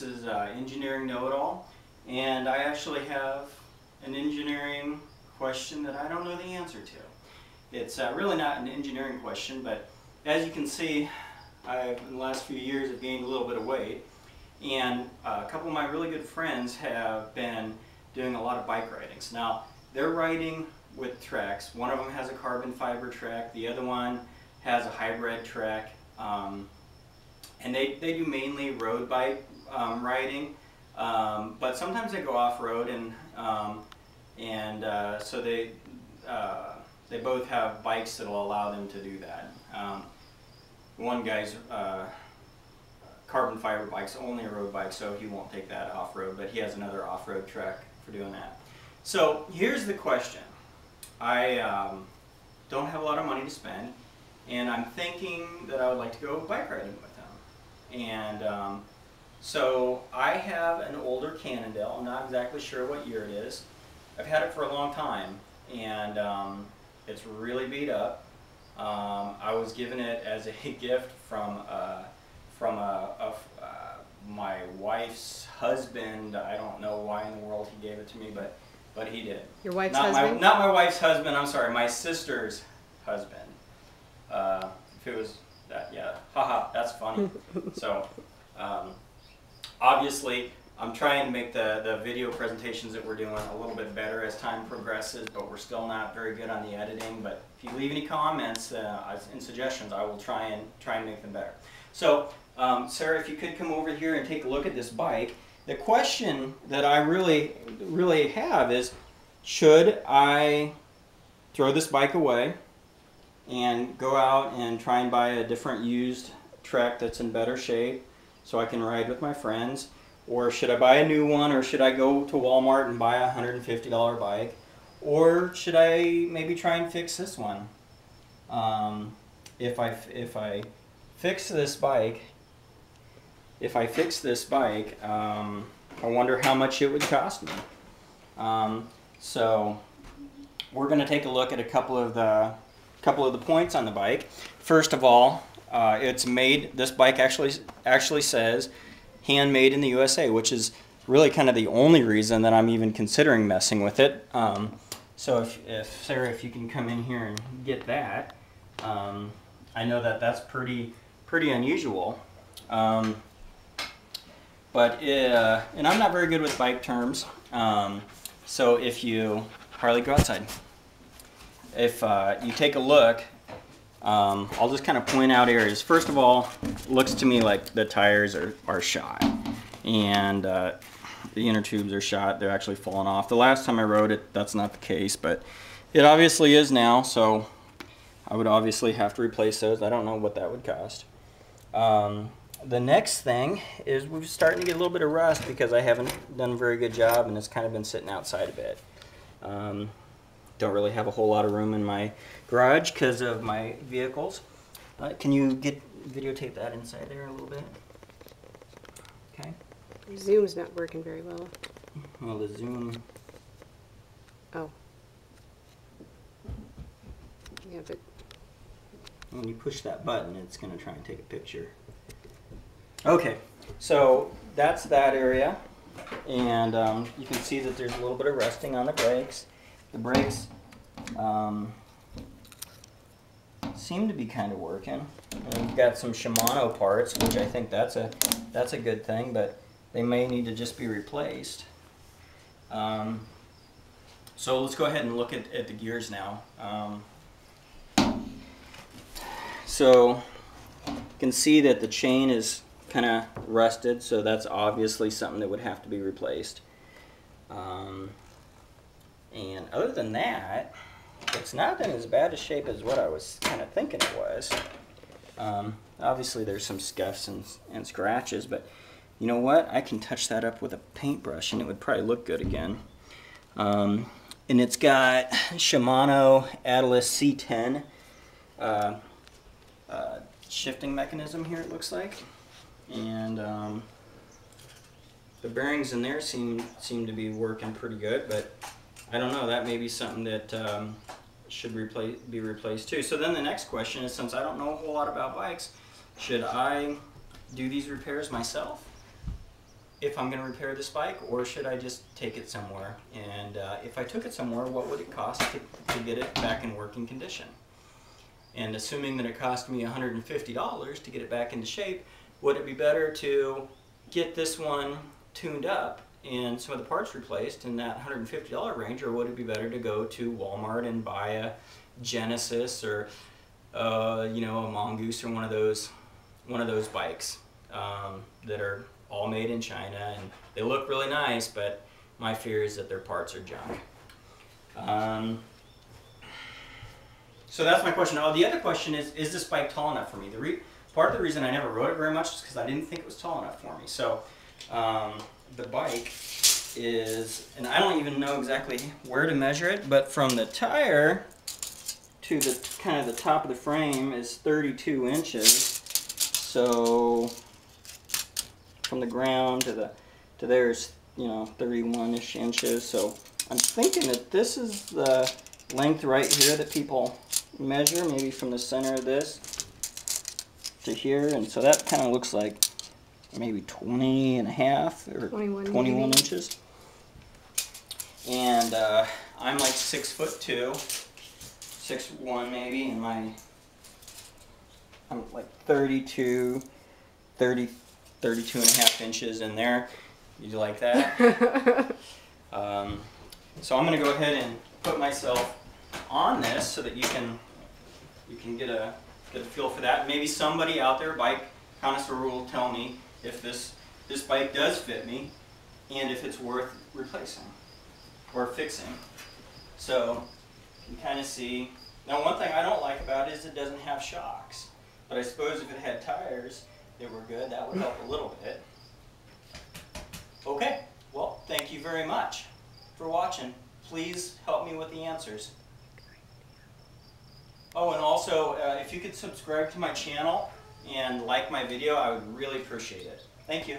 is Engineering Know-It-All, and I actually have an engineering question that I don't know the answer to. It's really not an engineering question, but as you can see, in the last few years have gained a little bit of weight, and a couple of my really good friends have been doing a lot of bike ridings. Now, they're riding with tracks. One of them has a carbon fiber track, the other one has a hybrid track, and they do mainly road bike riding, but sometimes they go off-road, and so they both have bikes that will allow them to do that. One guy's carbon fiber bike's only a road bike, so he won't take that off-road, but he has another off-road track for doing that. So here's the question. I don't have a lot of money to spend, and I'm thinking that I would like to go bike riding with them. And so I have an older Cannondale. I'm not exactly sure what year it is. I've had it for a long time, and it's really beat up. I was given it as a gift from my wife's husband. I don't know why in the world he gave it to me, but he did. Your wife's husband? Not my wife's husband, I'm sorry, my sister's husband. If it was that, yeah, haha, that's funny. So, obviously, I'm trying to make the video presentations that we're doing a little bit better as time progresses, but we're still not very good on the editing. But if you leave any comments and suggestions, I will try and make them better. So, Sarah, if you could come over here and take a look at this bike. The question that I really have is, should I throw this bike away and go out and try and buy a different used track that's in better shape so I can ride with my friends? Or should I buy a new one, or should I go to Walmart and buy a $150 bike? Or should I maybe try and fix this one? If I fix this bike, I wonder how much it would cost me. So we're going to take a look at a couple of the points on the bike. First of all, it's made. This bike actually says handmade in the USA, which is really kind of the only reason that I'm even considering messing with it. So if Sarah, if you can come in here and get that, I know that that's pretty unusual. But and I'm not very good with bike terms. So if you, Harley, go outside. If you take a look, I'll just kind of point out areas. First of all, it looks to me like the tires are shot, and the inner tubes are shot. They're actually falling off. The last time I rode it, that's not the case, but it obviously is now, so I would obviously have to replace those. I don't know what that would cost. The next thing is we're starting to get a little bit of rust because I haven't done a very good job, and it's kind of been sitting outside a bit. Don't really have a whole lot of room in my garage because of my vehicles. Can you videotape that inside there a little bit? Okay. Your zoom's not working very well. Well, the zoom. Oh. Yeah, but when you push that button, it's going to try and take a picture. Okay, so that's that area, and you can see that there's a little bit of rusting on the brakes. The brakes seem to be kind of working. And we've got some Shimano parts, which I think that's a good thing, but they may need to just be replaced. So let's go ahead and look at the gears now. So you can see that the chain is kind of rusted, so that's obviously something that would have to be replaced. And other than that, it's not in as bad a shape as what I was kind of thinking it was. Obviously there's some scuffs and scratches, but you know what? I can touch that up with a paintbrush and it would probably look good again. And it's got Shimano Atlas C10 shifting mechanism here, it looks like. And the bearings in there seem to be working pretty good, but I don't know, that may be something that should be replaced too. So then the next question is, since I don't know a whole lot about bikes, should I do these repairs myself? if I'm going to repair this bike, or should I just take it somewhere? And if I took it somewhere, what would it cost to get it back in working condition? And assuming that it cost me $150 to get it back into shape, would it be better to get this one tuned up and some of the parts replaced in that $150 range, or would it be better to go to Walmart and buy a Genesis or you know, a Mongoose or one of those bikes that are all made in China, and they look really nice, but my fear is that their parts are junk. So that's my question. Oh, the other question is this bike tall enough for me? Part of the reason I never rode it very much is because I didn't think it was tall enough for me. So the bike is, and I don't even know exactly where to measure it, but from the tire to the kind of the top of the frame is 32 inches. So from the ground to there's, you know, 31-ish inches. So I'm thinking that this is the length right here that people measure, maybe from the center of this to here, and so that kind of looks like maybe 20 and a half or 21 inches. And I'm like 6'2", 6'1" maybe, and I'm like 32 and a half inches in there. You like that? So I'm going to go ahead and put myself on this so that you can get a feel for that. Maybe somebody out there, bike connoisseur, will tell me if this bike does fit me and if it's worth replacing or fixing. So you can kind of see. Now, one thing I don't like about it is it doesn't have shocks, but I suppose if it had tires that were good, that would help a little bit. Okay, well, thank you very much for watching. Please help me with the answers. Oh, and also, if you could subscribe to my channel and like my video, I would really appreciate it. Thank you.